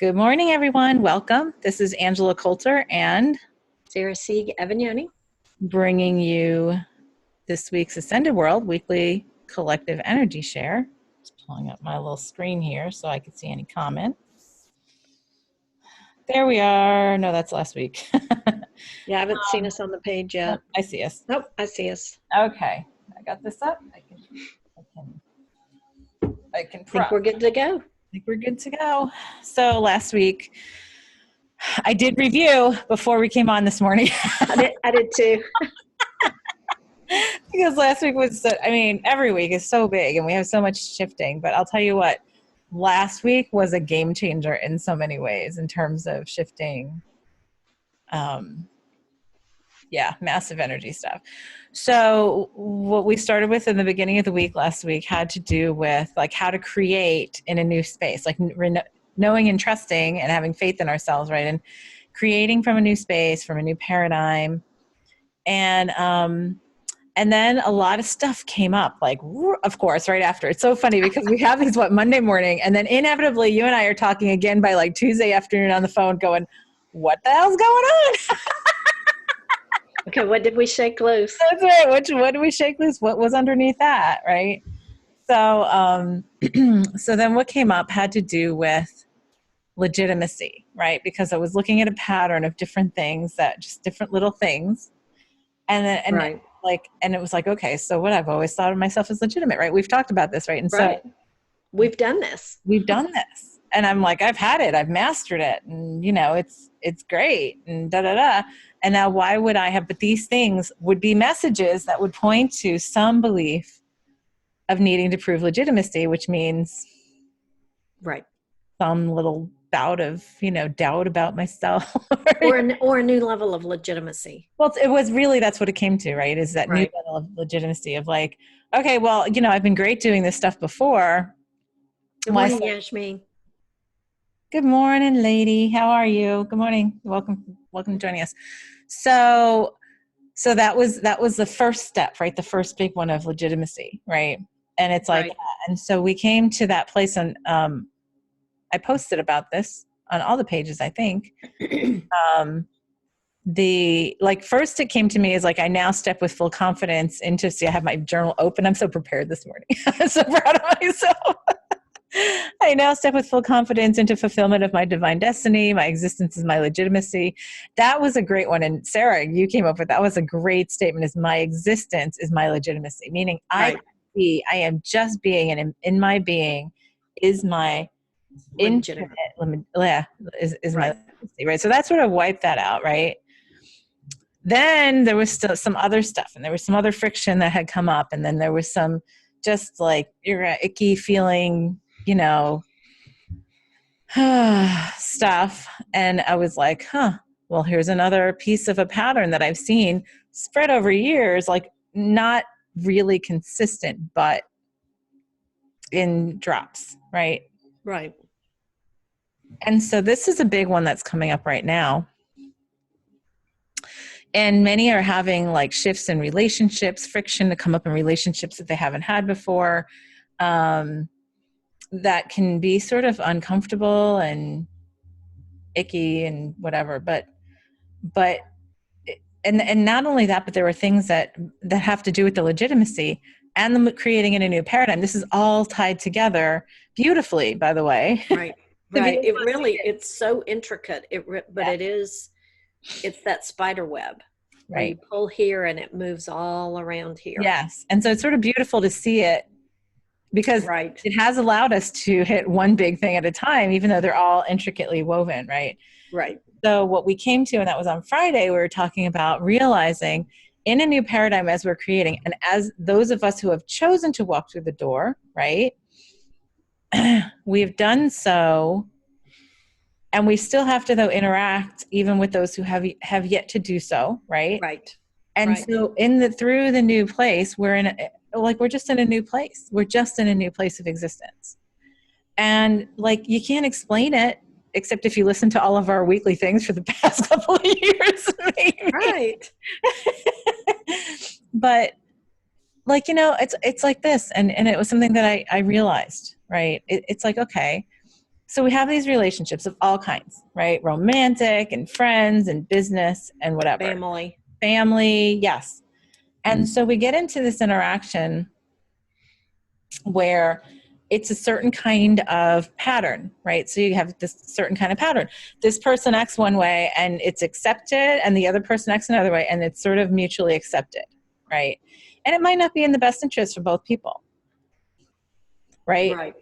Good morning, everyone. Welcome. This is Angela Coulter and Sarah Sieg Evagnoni, bringing you this week's Ascended World Weekly Collective Energy Share. Just pulling up my little screen here so I can see any comments. There we are. No, that's last week. Yeah, I haven't seen us on the page yet. I see us. Nope, I see us. Okay. I got this up. I can Think we're good to go. I think we're good to go. So last week, I did review before we came on this morning. I did too. Because last week was, every week is so big and we have so much shifting. But I'll tell you what, last week was a game changer in so many ways in terms of shifting, massive energy stuff. So what we started with in the beginning of the week last week had to do with like how to create in a new space, like knowing and trusting and having faith in ourselves, right? And creating from a new space, from a new paradigm. And then a lot of stuff came up, like, of course, right after. It's so funny because we have these, Monday morning, and then inevitably you and I are talking again by like Tuesday afternoon on the phone going, what the hell's going on? Okay, what did we shake loose? That's right. What did we shake loose? What was underneath that, right? So, so then what came up had to do with legitimacy, right? Because I was looking at a pattern of different things, that just different little things, and then and it was like, okay, so what I've always thought of myself as legitimate, right? We've talked about this, right? And right. So we've done this, and I'm like, I've had it, I've mastered it, and it's great, and da da da. And now why would I have? But these things would be messages that would point to some belief of needing to prove legitimacy, which means right, some little bout of doubt about myself, or a new level of legitimacy. Well, it was really, that's what it came to, right? Is that new level of legitimacy of like, okay, well, I've been great doing this stuff before. Good morning, Yashmin. Good morning, lady. How are you? Good morning. Welcome to joining us. So that was the first step, right? The first big one of legitimacy, right? And it's like, and so we came to that place, and I posted about this on all the pages, I think. First it came to me as like, I now step with full confidence into, see, I have my journal open. I'm so prepared this morning. I'm so proud of myself. I now step with full confidence into fulfillment of my divine destiny. My existence is my legitimacy. That was a great one. And Sarah, you came up with that. Was a great statement, is my existence is my legitimacy. Meaning I am just being, and in my being is my infinite, is my legitimacy, right? So that sort of wiped that out, right? Then there was still some other stuff, and there was some other friction that had come up, and then there was some just like icky feeling, stuff. And I was like, well, here's another piece of a pattern that I've seen spread over years, like not really consistent, but in drops, right? Right. And so this is a big one that's coming up right now. And many are having like shifts in relationships, friction to come up in relationships that they haven't had before. That can be sort of uncomfortable and icky and whatever, but not only that, but there were things that have to do with the legitimacy and the creating in a new paradigm. This is all tied together beautifully, by the way. Right. Right. It's so intricate. It's that spider web. Right. You pull here and it moves all around here. Yes. And so it's sort of beautiful to see it, because it has allowed us to hit one big thing at a time, even though they're all intricately woven, right? Right. So what we came to, and that was on Friday, we were talking about realizing in a new paradigm as we're creating, and as those of us who have chosen to walk through the door, right? We've done so, and we still have to, though, interact even with those who have yet to do so, right? Right. And so through the new place, we're just in a new place. We're just in a new place of existence. And like, you can't explain it except if you listen to all of our weekly things for the past couple of years, maybe. Right. But like, it's like this. And it was something that I realized, right? It's like, okay, So we have these relationships of all kinds, right? Romantic and friends and business and whatever. Family, yes. And so we get into this interaction where it's a certain kind of pattern, right? So you have this certain kind of pattern. This person acts one way and it's accepted, and the other person acts another way, and it's sort of mutually accepted, right? And it might not be in the best interest for both people, right? Right.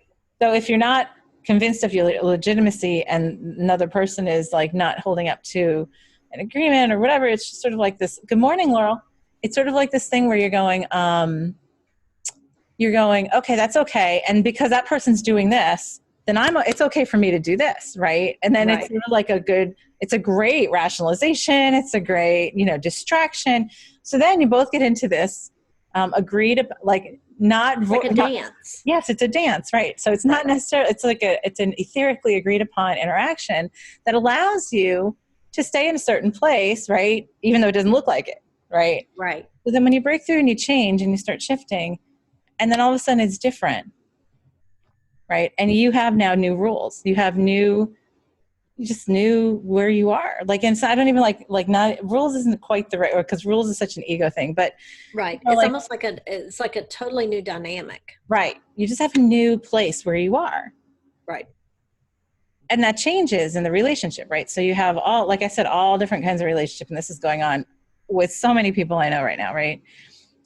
So if you're not convinced of your legitimacy and another person is like not holding up to an agreement or whatever, it's just sort of like this, good morning, Laurel. It's sort of like this thing where you're going, okay, that's okay. And because that person's doing this, then it's okay for me to do this, right? And then it's sort of like it's a great rationalization. It's a great, distraction. So then you both get into this agreed, like not like a dance. Yes, it's a dance, right? So it's not necessarily, it's an etherically agreed upon interaction that allows you to stay in a certain place, right? Even though it doesn't look like it, right? Right. So then when you break through and you change and you start shifting, and then all of a sudden it's different, right? And you have now new rules. You just knew where you are. Like, and so I don't even like not, rules isn't quite the right word, because rules is such an ego thing, but. Right. It's almost like it's like a totally new dynamic. Right. You just have a new place where you are. Right. And that changes in the relationship, right? So you have like I said, all different kinds of relationship, and this is going on with so many people I know right now, right?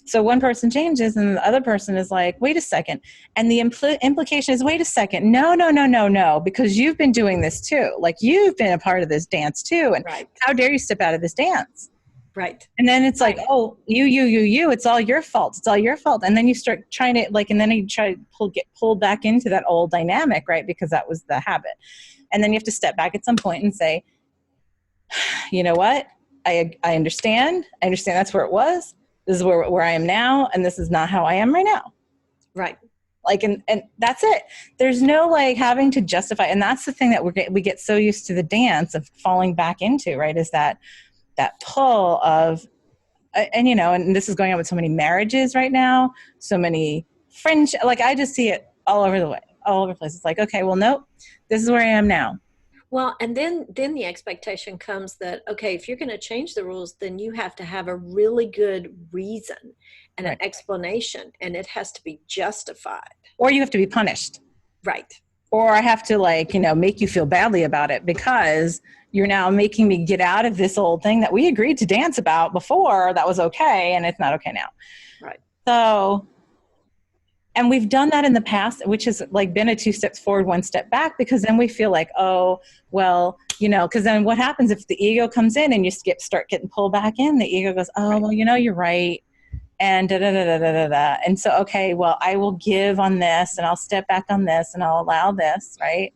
So one person changes and the other person is like, wait a second. And the implication is, wait a second. No, because you've been doing this too. Like, you've been a part of this dance too. And how dare you step out of this dance? Right. And then it's like, oh, you, it's all your fault. It's all your fault. And then you start trying to and then you try to get pulled back into that old dynamic, right? Because that was the habit. And then you have to step back at some point and say, you know what? I understand. I understand that's where it was. This is where I am now, and this is not how I am right now. Right. Like, and that's it. There's no like having to justify. And that's the thing that we get so used to the dance of falling back into, right? Is that pull of, and and this is going on with so many marriages right now, so many friendships. Like, I just see it all over the place. It's like, okay, well, nope, this is where I am now. Well, and then the expectation comes that, okay, if you're going to change the rules, then you have to have a really good reason and an explanation, and it has to be justified. Or you have to be punished. Right. Or I have to make you feel badly about it because you're now making me get out of this old thing that we agreed to dance about before that was okay, and it's not okay now. Right. So, and we've done that in the past, which has like been a 2 steps forward, 1 step back, because then we feel like, oh, well, because then what happens if the ego comes in and you start getting pulled back in? The ego goes, oh, well, you're right. And da, da, da, da, da, da, da. And so, okay, well, I will give on this and I'll step back on this and I'll allow this, right?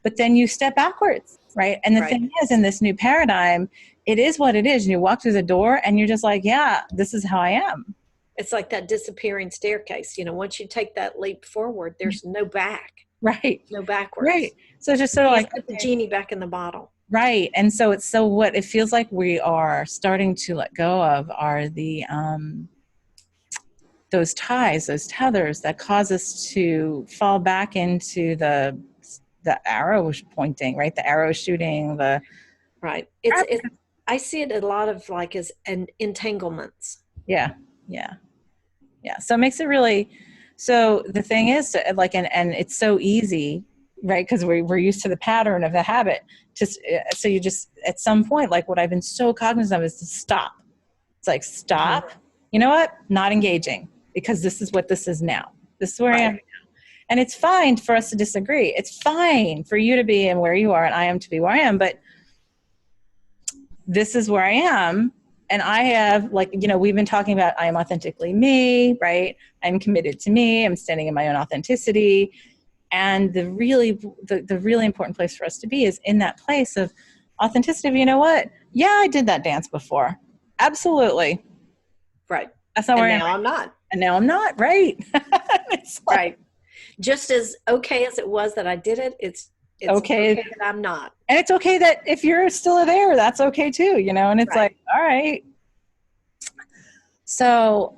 But then you step backwards, right? And the thing is, in this new paradigm, it is what it is. And you walk through the door and you're just like, yeah, this is how I am. It's like that disappearing staircase. Once you take that leap forward, there's no back. Right. No backwards. Right. So just sort of like put the genie back in the bottle. Right. And so what it feels like we are starting to let go of are the those ties, those tethers that cause us to fall back into the arrow pointing, right? The arrow shooting, right. I see it a lot of like as entanglements. Yeah. So it makes it really, so the thing is like, and it's so easy, right? Because we're used to the pattern of the habit. So you just, at some point, like what I've been so cognizant of is to stop. It's like, stop. Mm-hmm. You know what? Not engaging, because this is what this is now. This is where I am now. And it's fine for us to disagree. It's fine for you to be in where you are and I am to be where I am. But this is where I am. And I have, we've been talking about, I am authentically me, right? I'm committed to me. I'm standing in my own authenticity. And the really important place for us to be is in that place of authenticity of, you know what? Yeah, I did that dance before. Absolutely. Right. That's not where I am. I'm not. And now I'm not, right? It's right. Just as okay as it was that I did it, it's okay that I'm not. And it's okay that if you're still there, that's okay too, and it's like, all right. So,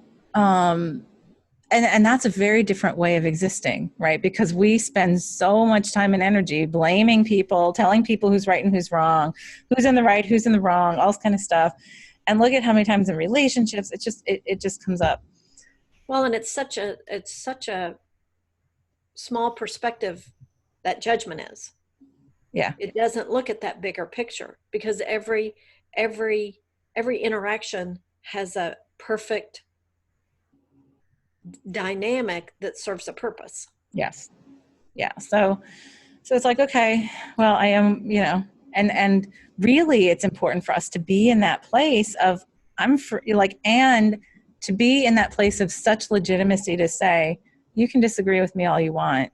and that's a very different way of existing, right? Because we spend so much time and energy blaming people, telling people who's right and who's wrong, who's in the right, who's in the wrong, all this kind of stuff. And look at how many times in relationships it just comes up. Well, and it's such a small perspective that judgment is. Yeah. It doesn't look at that bigger picture, because every every interaction has a perfect dynamic that serves a purpose. Yes. Yeah. So it's like, okay, well, I am, and really it's important for us to be in that place of I'm free, like, and to be in that place of such legitimacy to say, you can disagree with me all you want.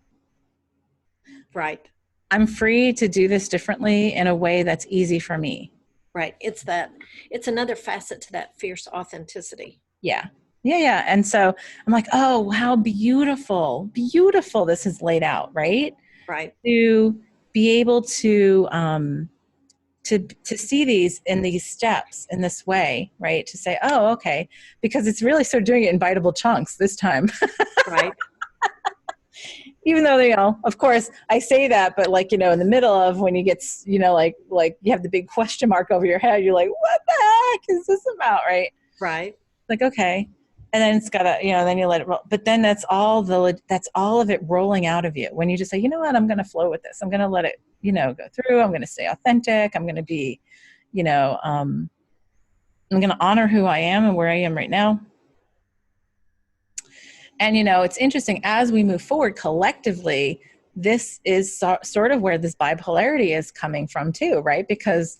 Right. I'm free to do this differently in a way that's easy for me. Right. It's another facet to that fierce authenticity. Yeah. Yeah. Yeah. And so I'm like, oh, how beautiful this is laid out, right? Right. To be able to see these in these steps in this way, right? To say, oh, okay, because it's really sort of doing it in biteable chunks this time. Right. Even though of course I say that, but like, in the middle of when you get, like you have the big question mark over your head, you're like, what the heck is this about? Right. Right. Like, okay. And then it's gotta, then you let it roll. But then that's all of it rolling out of you. When you just say, you know what, I'm going to flow with this. I'm going to let it, go through. I'm going to stay authentic. I'm going to be, I'm going to honor who I am and where I am right now. And, it's interesting as we move forward collectively, this is sort of where this bipolarity is coming from too, right? Because,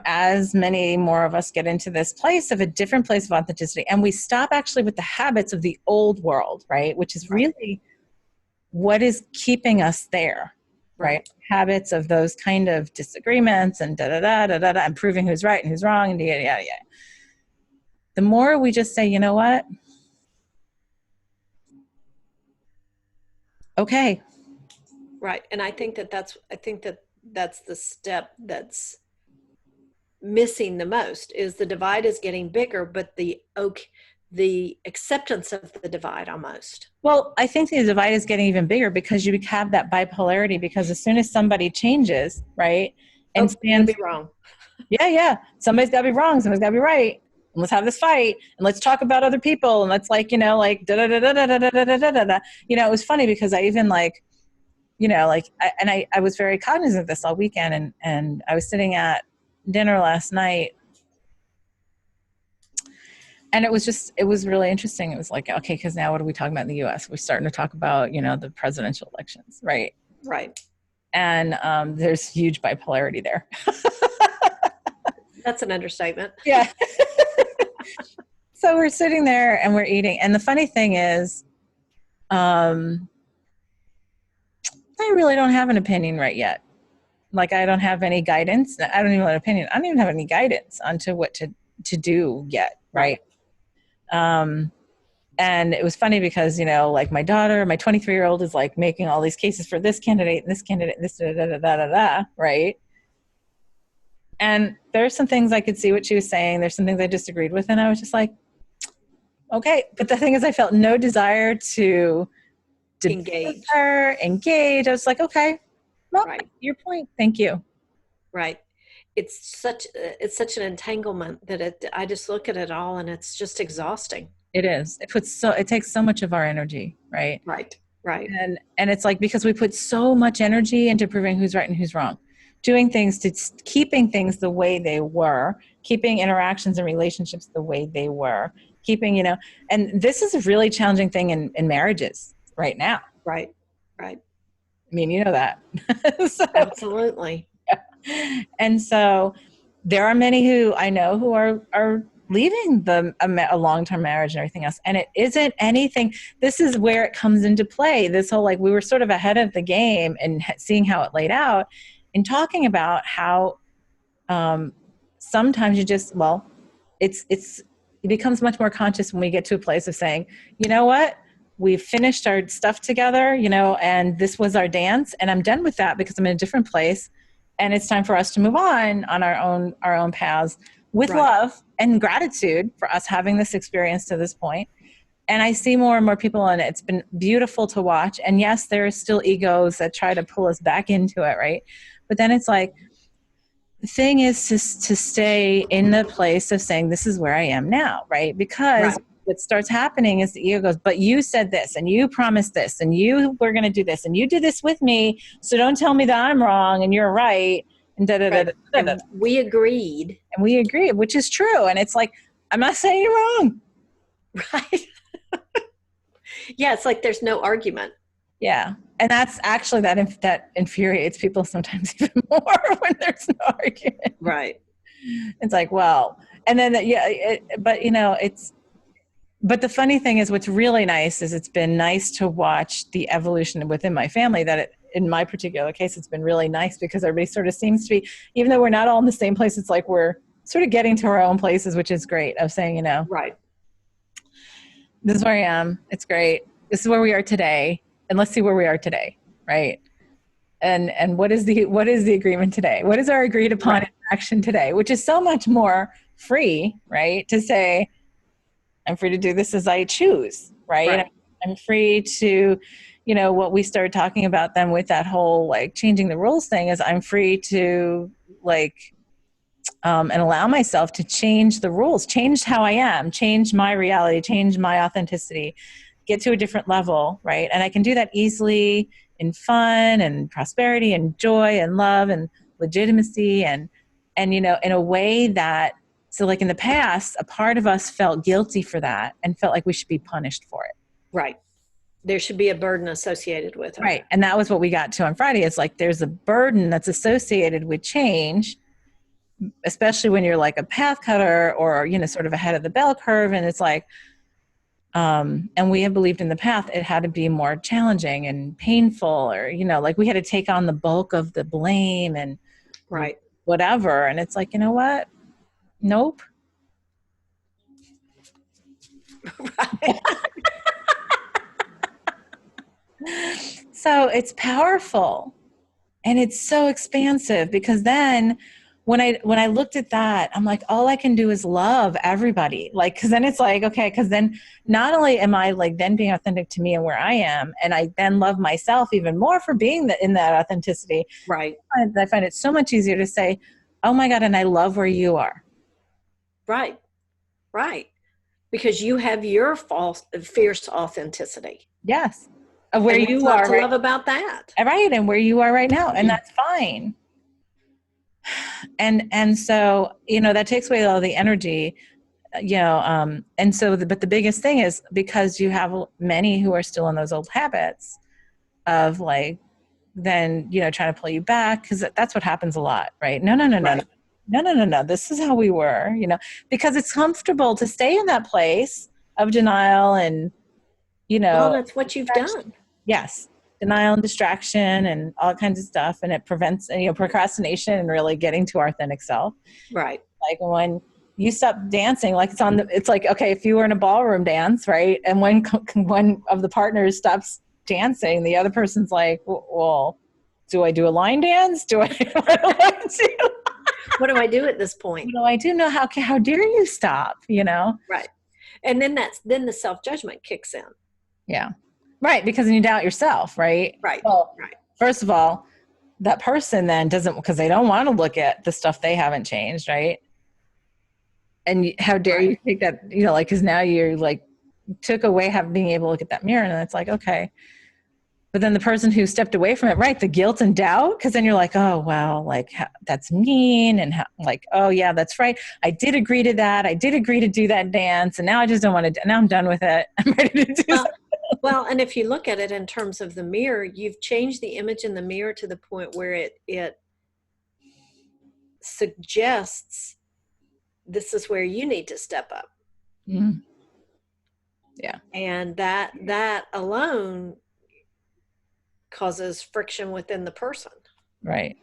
as many more of us get into this place of a different place of authenticity, and we stop actually with the habits of the old world, right? Which is really what is keeping us there, right? Habits of those kind of disagreements and and proving who's right and who's wrong and yeah. The more we just say, you know what? Okay. Right. And I think that that's the step that's missing the most, is the divide is getting bigger, but the acceptance of the divide almost. Well, I think the divide is getting even bigger because you have that bipolarity, because as soon as somebody changes, right? And stands, be wrong. Yeah. Somebody's got to be wrong. Somebody's got to be right. And let's have this fight and let's talk about other people. And let's like da da da da da da da da da da. It was funny because I even like, I was very cognizant of this all weekend. And I was sitting at dinner last night, and it was really interesting. It was like, okay, because now what are we talking about in the U.S.? We're starting to talk about, the presidential elections, right? Right. And there's huge bipolarity there. That's an understatement. Yeah. So we're sitting there and we're eating. And the funny thing is, I really don't have an opinion right yet. Like, I don't have any guidance. I don't even have an opinion. I don't even have any guidance onto what to do yet. Right. And it was funny because, like my daughter, my 23-year-old is like making all these cases for this candidate and this candidate, and this da da da da da, right? And there's some things I could see what she was saying. There's some things I disagreed with. And I was just like, okay. But the thing is, I felt no desire to engage. I was like, okay, well, your point. Thank you. Right. It's such an entanglement that I just look at it all and it's just exhausting. It is. It takes so much of our energy, right? Right. And it's like, because we put so much energy into proving who's right and who's wrong, doing things to keeping things the way they were, keeping interactions and relationships the way they were, keeping, and this is a really challenging thing in marriages right now. Right. I mean, you know that. So, absolutely. Yeah. And so there are many who I know who are leaving a long-term marriage and everything else. And it isn't anything. This is where it comes into play. This whole, like, we were sort of ahead of the game and seeing how it laid out and talking about how sometimes you just, it becomes much more conscious when we get to a place of saying, you know what? We've finished our stuff together, and this was our dance, and I'm done with that because I'm in a different place. And it's time for us to move on our own paths with love and gratitude for us having this experience to this point. And I see more and more people, and it's been beautiful to watch. And yes, there are still egos that try to pull us back into it, right? But then it's like, the thing is to stay in the place of saying, this is where I am now, right? Because Right. what starts happening is the ego goes, but you said this, and you promised this, and you were going to do this, and you did this with me. So don't tell me that I'm wrong and you're right. And da da da Right. da da da. And we agreed. And we agree, which is true. And it's like, I'm not saying you're wrong. Right. Yeah, it's like there's no argument. Yeah. And that's actually that infuriates people sometimes even more when there's no argument. Right. It's like, well, and then but but the funny thing is, what's really nice is it's been nice to watch the evolution within my family. In my particular case, it's been really nice because everybody sort of seems to be, even though we're not all in the same place, it's like we're sort of getting to our own places, which is great. Of saying, Right. this is where I am. It's great. This is where we are today, and let's see where we are today, right? And what is the agreement today? What is our agreed upon action today? Which is so much more free, right? To say, I'm free to do this as I choose, right? Right. I'm free to, what we started talking about then with that whole like changing the rules thing is I'm free to like, and allow myself to change the rules, change how I am, change my reality, change my authenticity, get to a different level, right? And I can do that easily in fun and prosperity and joy and love and legitimacy and in a way that, so like in the past, a part of us felt guilty for that and felt like we should be punished for it. Right. There should be a burden associated with it. Right. And that was what we got to on Friday. It's like there's a burden that's associated with change, especially when you're like a path cutter or, sort of ahead of the bell curve. And it's like, and we have believed in the path, it had to be more challenging and painful, or, like we had to take on the bulk of the blame and Right. whatever. And it's like, you know what? Nope. Right. So it's powerful and it's so expansive, because then when I looked at that, I'm like, all I can do is love everybody. Like, cause then it's like, okay, cause then not only am I like then being authentic to me and where I am, and I then love myself even more for being in that authenticity. Right. I find it so much easier to say, oh my God, and I love where you are. Right. Right. Because you have your fierce authenticity. Yes. Of where and you are. are. To love about that. Right. And where you are right now. And that's fine. And so, that takes away all the energy, and so, but the biggest thing is because you have many who are still in those old habits of like, then, trying to pull you back. Cause that's what happens a lot, right? No. Right. No. This is how we were, because it's comfortable to stay in that place of denial and, well, that's what you've done. Yes. Denial and distraction and all kinds of stuff. And it prevents, procrastination and really getting to our authentic self. Right. Like when you stop dancing, like it's like, okay, if you were in a ballroom dance, right? And when one of the partners stops dancing, the other person's like, well, do I do a line dance? What do I do? What do I do at this point? What do I do? No, how dare you stop, Right. And then then the self-judgment kicks in. Yeah. Right. Because then you doubt yourself, right? Right. Well, right. First of all, that person then doesn't, because they don't want to look at the stuff they haven't changed, right? And how dare you take that, like, because now you're like, took away being able to look at that mirror, and it's like, okay. But then the person who stepped away from it, right, the guilt and doubt, because then you're like, oh, well, like, that's mean, and like, oh, yeah, that's right. I did agree to that. I did agree to do that dance, and now I just don't want to, now I'm done with it. I'm ready to do something. Well, and if you look at it in terms of the mirror, you've changed the image in the mirror to the point where it suggests this is where you need to step up. Mm-hmm. Yeah. And that alone causes friction within the person. Right.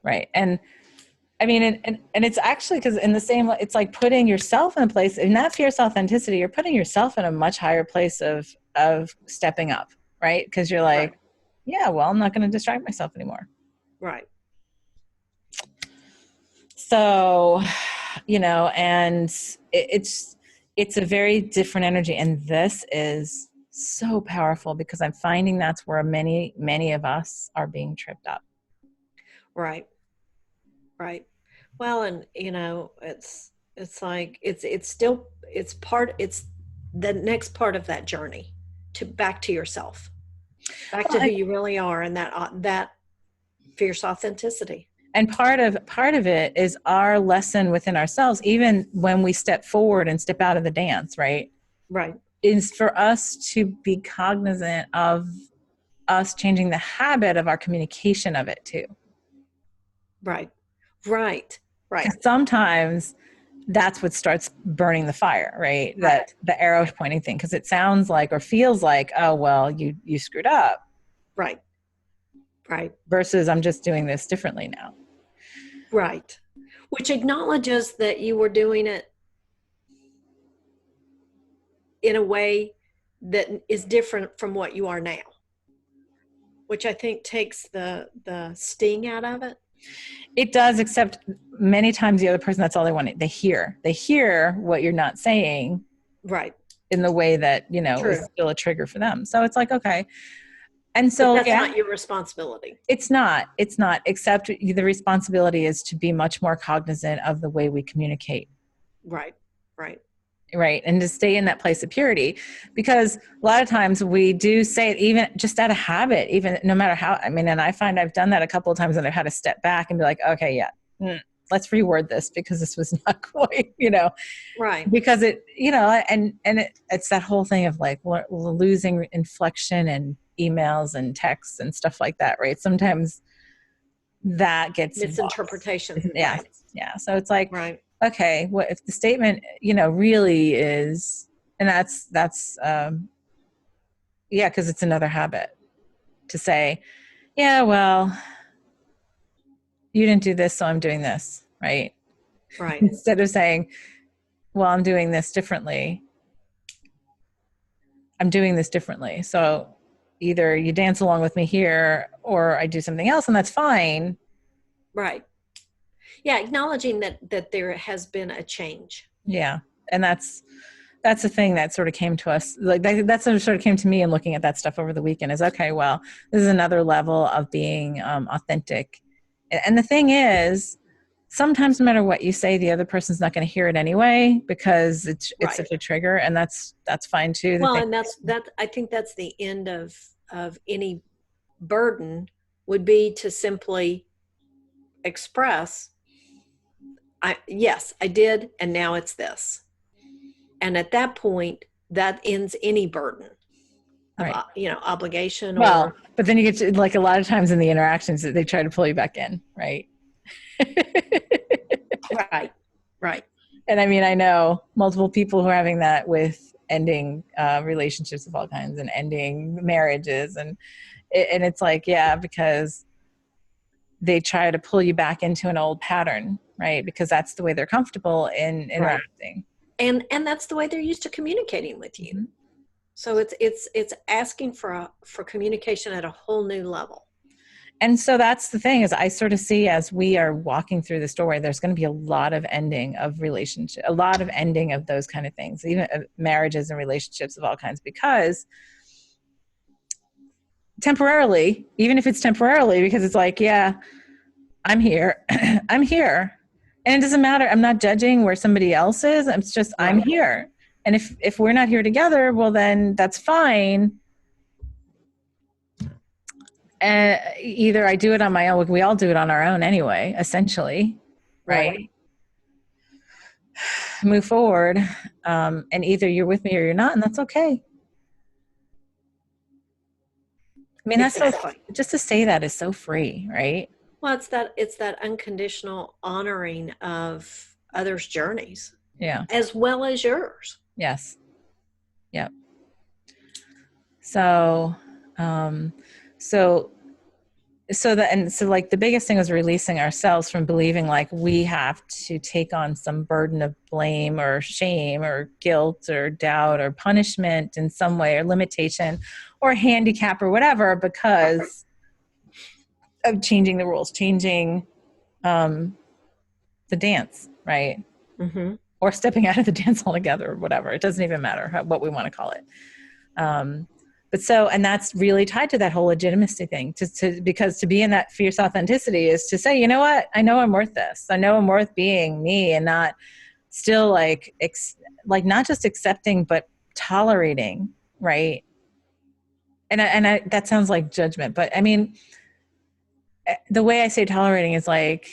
Right. And I mean, and it's actually, because in the same, it's like putting yourself in a place, in that fierce authenticity, you're putting yourself in a much higher place of stepping up, right? Because you're like, yeah, well, I'm not going to distract myself anymore. Right. So, and it's, it's a very different energy. And this is so powerful because I'm finding that's where many of us are being tripped up. Right. Right. Well, and it's like it's still it's the next part of that journey to back to yourself, back to Well, who you really are, and that fierce authenticity. and part of it is our lesson within ourselves, even when we step forward and step out of the dance, right? Right. Is for us to be cognizant of us changing the habit of our communication of it too. Right. Right. Right. Because sometimes that's what starts burning the fire, right? Right. That the arrow pointing thing, because it sounds like or feels like, oh well, you screwed up, Right. Right. versus I'm just doing this differently now. Right. Which acknowledges that you were doing it in a way that is different from what you are now, which I think takes the sting out of it. It does, except many times the other person, that's all they want. They hear what you're not saying Right. in the way that, True. is still a trigger for them. So it's like, okay. And But so, that's yeah, not your responsibility. it's not, except the responsibility is to be much more cognizant of the way we communicate. Right. Right. Right. And to stay in that place of purity, because a lot of times we do say it even just out of habit, even no matter how, and I find I've done that a couple of times and I've had to step back and be like, okay, yeah, let's reword this because this was not quite, Right. because it, it's that whole thing of like losing inflection and emails and texts and stuff like that. Right. Sometimes that gets Misinterpretation. lost. Yeah. Right. Yeah. So it's like, Right. okay, what if the statement, really is, and that's, yeah, because it's another habit to say, yeah, well, you didn't do this, so I'm doing this, right? Right. Instead of saying, well, I'm doing this differently. So either you dance along with me here or I do something else, and that's fine. Right. Yeah. Acknowledging that there has been a change. Yeah. And that's the thing that sort of came to us, like that sort of came to me and looking at that stuff over the weekend is, okay, well, this is another level of being authentic. And the thing is, sometimes no matter what you say, the other person's not going to hear it anyway, because it's Right. such a trigger, and that's fine too. Well, and I think that's the end of any burden, would be to simply express, yes, I did, and now it's this. And at that point, that ends any burden of, right. Obligation. Well, but then you get to, like, a lot of times in the interactions they try to pull you back in, right? Right. Right. And I know multiple people who are having that with ending relationships of all kinds and ending marriages. And it's like, yeah, because they try to pull you back into an old pattern, right? Because that's the way they're comfortable in interacting. Right. And that's the way they're used to communicating with you. Mm-hmm. So it's asking for communication at a whole new level. And so that's the thing, is I sort of see, as we are walking through the story, there's going to be a lot of ending of relationship, a lot of ending of those kind of things, even marriages and relationships of all kinds, because temporarily, even if it's temporarily, because it's like, yeah, I'm here, I'm here. And it doesn't matter. I'm not judging where somebody else is. It's just, right. I'm here. And if we're not here together, well, then that's fine. Either I do it on my own. We all do it on our own anyway, essentially, right? Move forward, and either you're with me or you're not, and that's okay. That's so, just to say that is so free, right? Well, it's that unconditional honoring of others' journeys, yeah, as well as yours. Yes. Yep. So, like the biggest thing was releasing ourselves from believing like we have to take on some burden of blame or shame or guilt or doubt or punishment in some way, or limitation or handicap or whatever, because of changing the rules, changing the dance, right? Mm-hmm. or stepping out of the dance altogether, or whatever. It doesn't even matter what we want to call it. But so, and that's really tied to that whole legitimacy thing, because to be in that fierce authenticity is to say, you know what, I know I'm worth this. I know I'm worth being me, and not still like not just accepting, but tolerating, right? And that sounds like judgment, but I mean, the way I say tolerating is like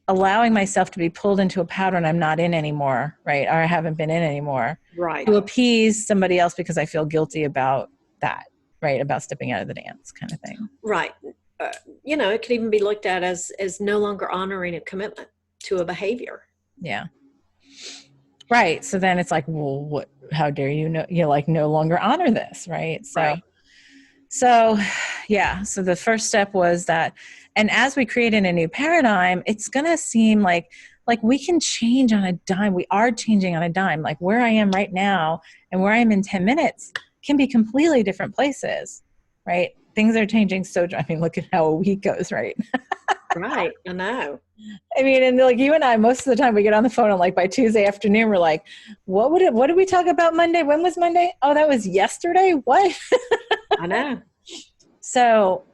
allowing myself to be pulled into a pattern I'm not in anymore, right? Or I haven't been in anymore, Right. to appease somebody else because I feel guilty about that, right? About stepping out of the dance kind of thing. Right. It could even be looked at as no longer honoring a commitment to a behavior. Yeah. Right. So then it's like, well, what, how dare you like no longer honor this, right? So yeah, so the first step was that, and as we create in a new paradigm, it's going to seem like we can change on a dime. We are changing on a dime. Like where I am right now and where I am in 10 minutes can be completely different places, right? Things are changing. So, I mean, look at how a week goes, right? Right. I know. I mean, and like you and I, most of the time we get on the phone and like by Tuesday afternoon, we're like, what did we talk about Monday? When was Monday? Oh, that was yesterday. What? I know. So,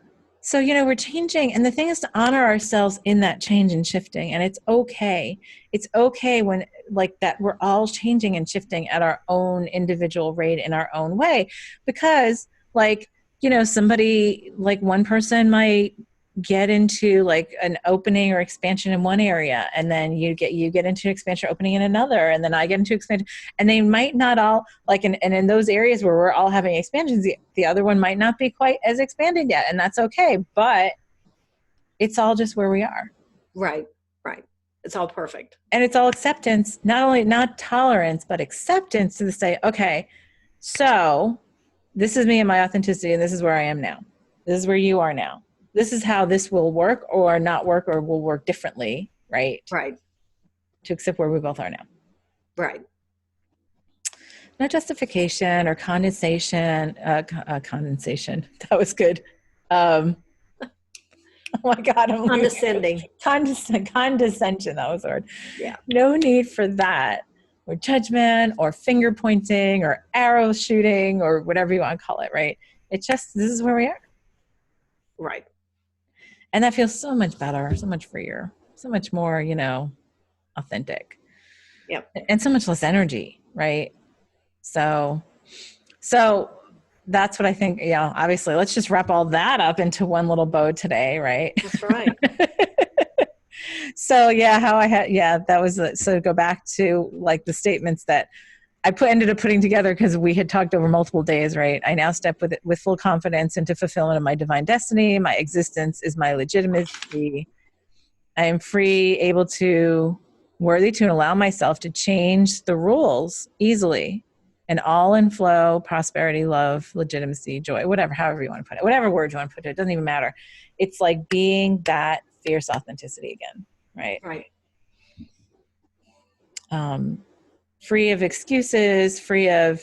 we're changing. And the thing is to honor ourselves in that change and shifting. And it's okay. It's okay when like that we're all changing and shifting at our own individual rate in our own way, because like, somebody, like one person might get into like an opening or expansion in one area, and then you get into expansion or opening in another, and then I get into expansion, and they might not all like, and in those areas where we're all having expansions, the other one might not be quite as expanded yet, and that's okay, but it's all just where we are. Right. It's all perfect. And it's all acceptance, not tolerance, but acceptance, to say, okay, so this is me and my authenticity, and this is where I am now. This is where you are now. This is how this will work or not work, or will work differently, right? Right. To accept where we both are now. Right. No justification or condensation. Condensation. That was good. Oh my God. Condescending. Condescension. That was the word. Yeah. No need for that, or judgment, or finger pointing, or arrow shooting, or whatever you want to call it, right? It's just, this is where we are. Right. And that feels so much better, so much freer, so much more, authentic. Yep. And so much less energy, right? So that's what I think. Yeah, obviously, let's just wrap all that up into one little bow today, right? That's right. So yeah, that was so go back to like the statements that I ended up putting together because we had talked over multiple days, right? I now step with full confidence into fulfillment of my divine destiny. My existence is my legitimacy. I am free, worthy to allow myself to change the rules easily, and all in flow, prosperity, love, legitimacy, joy, whatever, however you want to put it, whatever word you want to put it, it doesn't even matter. It's like being that fierce authenticity again, right? Right. Free of excuses, free of,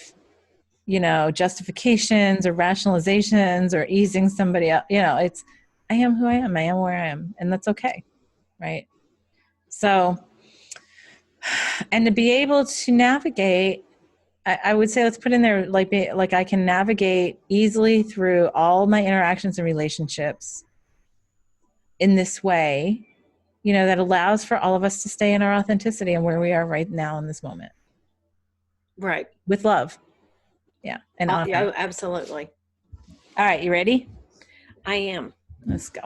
justifications or rationalizations or easing somebody up. It's, I am who I am. I am where I am. And that's okay. Right. So, and to be able to navigate, I would say, let's put in there, like I can navigate easily through all my interactions and relationships in this way, that allows for all of us to stay in our authenticity and where we are right now in this moment. Right. With love. Yeah. And honor. Yeah, absolutely. All right. You ready? I am. Let's go.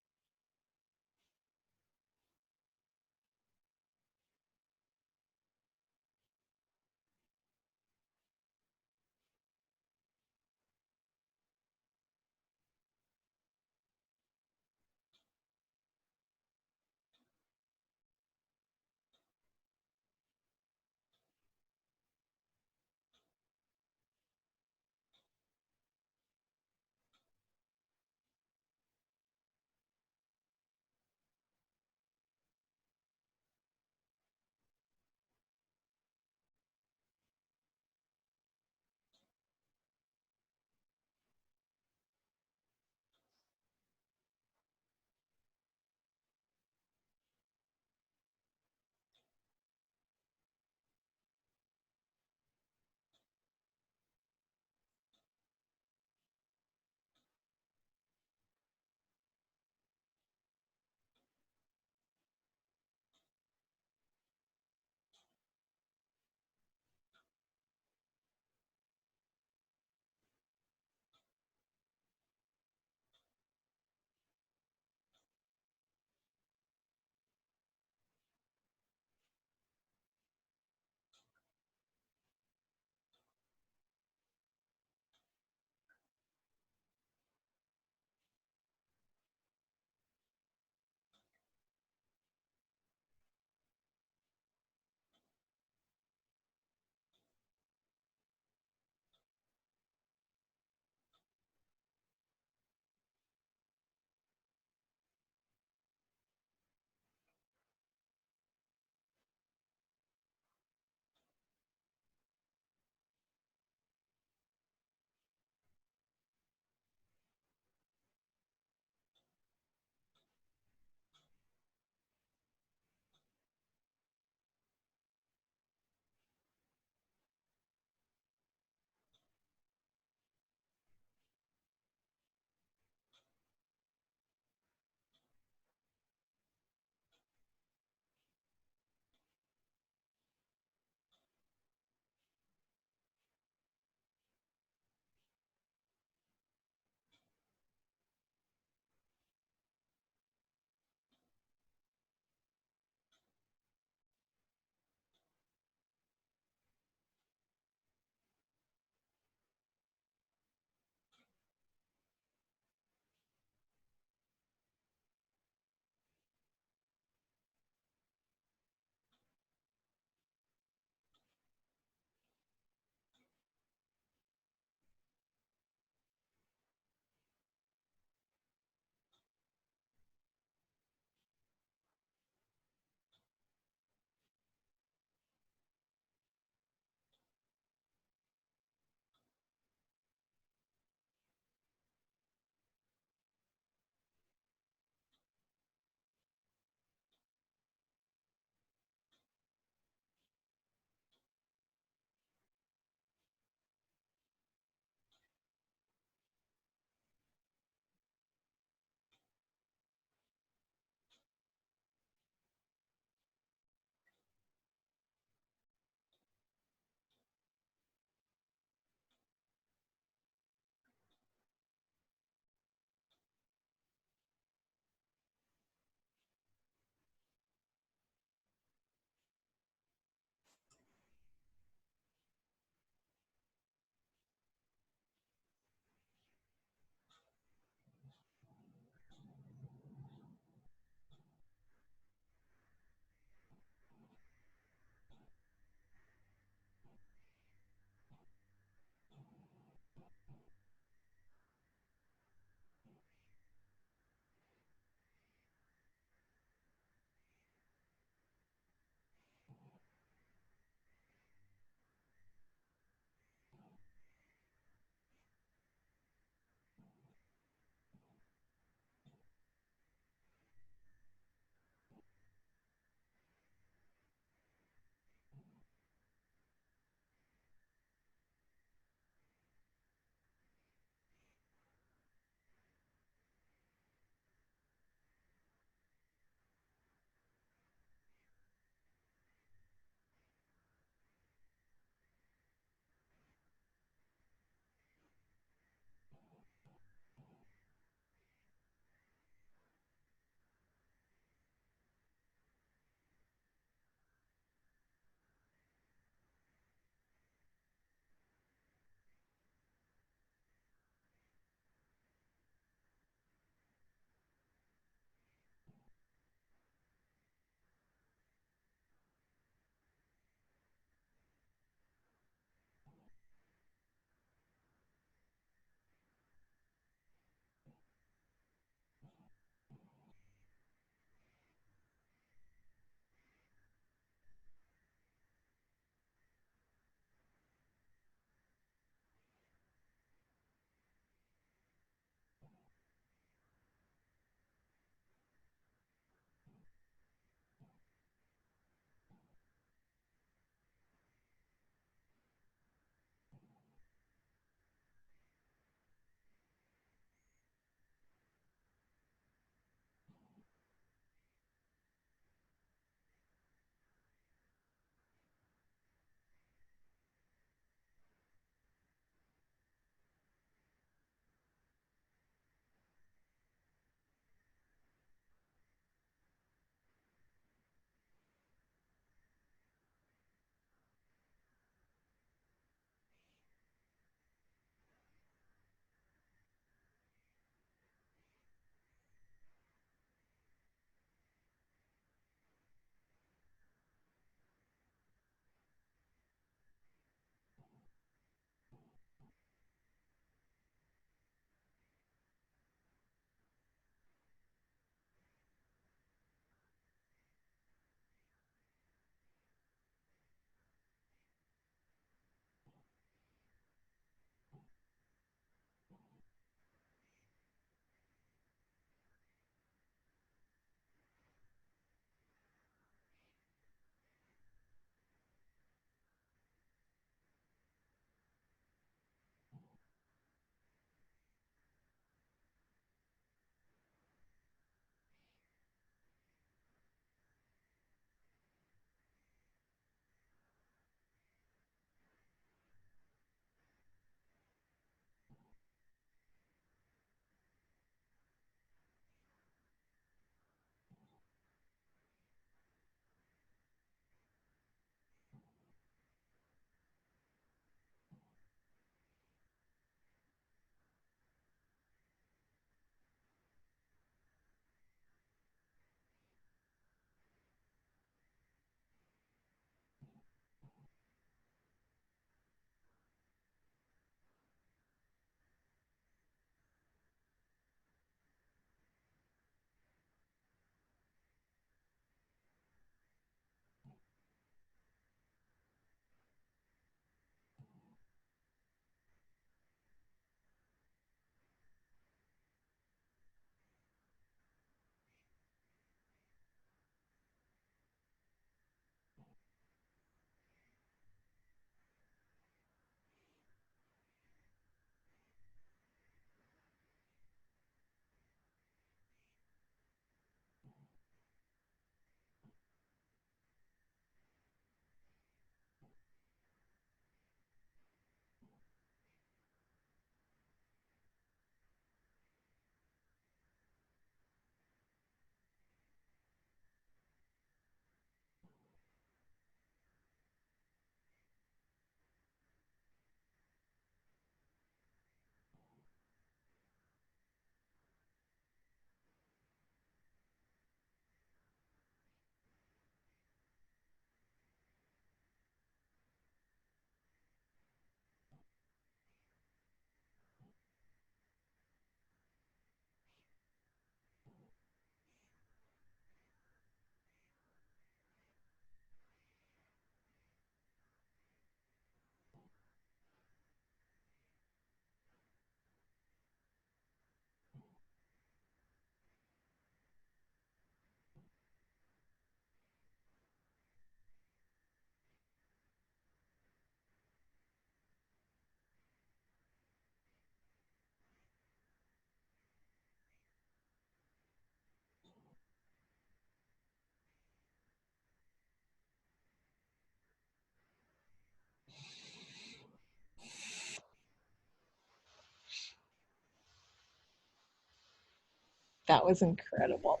That was incredible.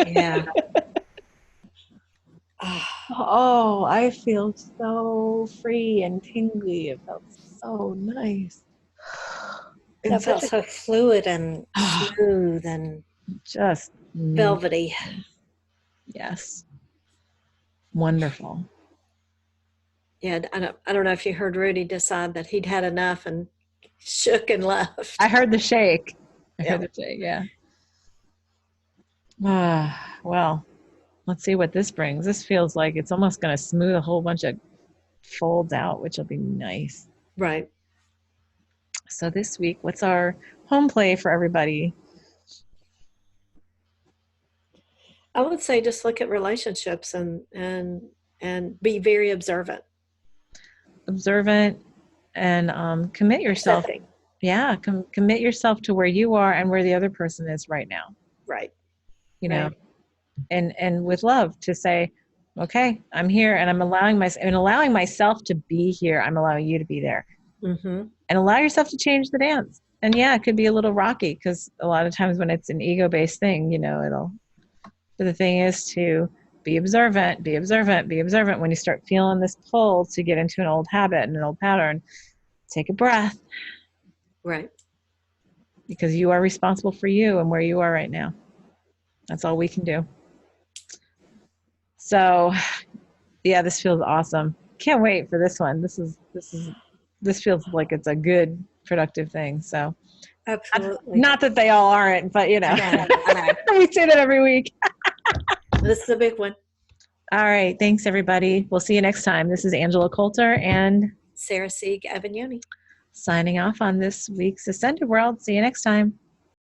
Yeah. Oh, I feel so free and tingly. It felt so nice. That felt so fluid and smooth and just velvety. Yes. Wonderful. Yeah, I don't know if you heard Rudy decide that he'd had enough and shook and left. I heard the shake. Yeah. Yeah. Well, let's see what this brings. This feels like it's almost going to smooth a whole bunch of folds out, which will be nice. Right. So this week, what's our home play for everybody? I would say just look at relationships and be very observant. Observant and commit yourself. Accepting. Yeah, commit yourself to where you are and where the other person is right now. Right. You know, and with love to say, okay, I'm here and I'm allowing myself to be here. I'm allowing you to be there. Mm-hmm. And allow yourself to change the dance. And yeah, it could be a little rocky because a lot of times when it's an ego-based thing, but the thing is to be observant. When you start feeling this pull to get into an old habit and an old pattern, take a breath. Right. Because you are responsible for you and where you are right now. That's all we can do. So yeah, this feels awesome. Can't wait for this one. This feels like it's a good, productive thing. So absolutely. Not that they all aren't, but I know. We say that every week. This is a big one. All right. Thanks, everybody. We'll see you next time. This is Angela Coulter and Sarah Sieg Avignoni signing off on this week's Ascended World. See you next time.